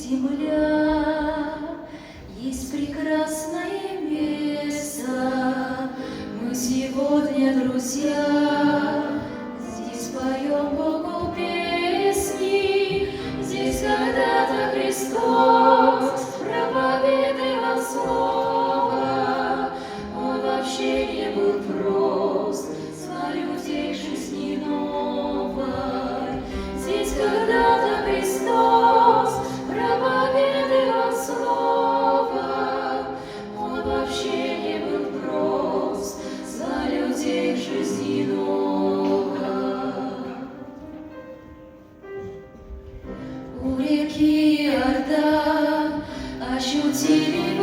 земля, есть прекрасное место. Мы сегодня, друзья, здесь поем Богу песни. Здесь когда-то Христос проповедовал слово. Он вообще не был прост, звал людей к жизни новой. Здесь когда-то Христос проповедовал слово. Он вообще не был прост, звал людей к жизни новой. У реки Иордан ощутили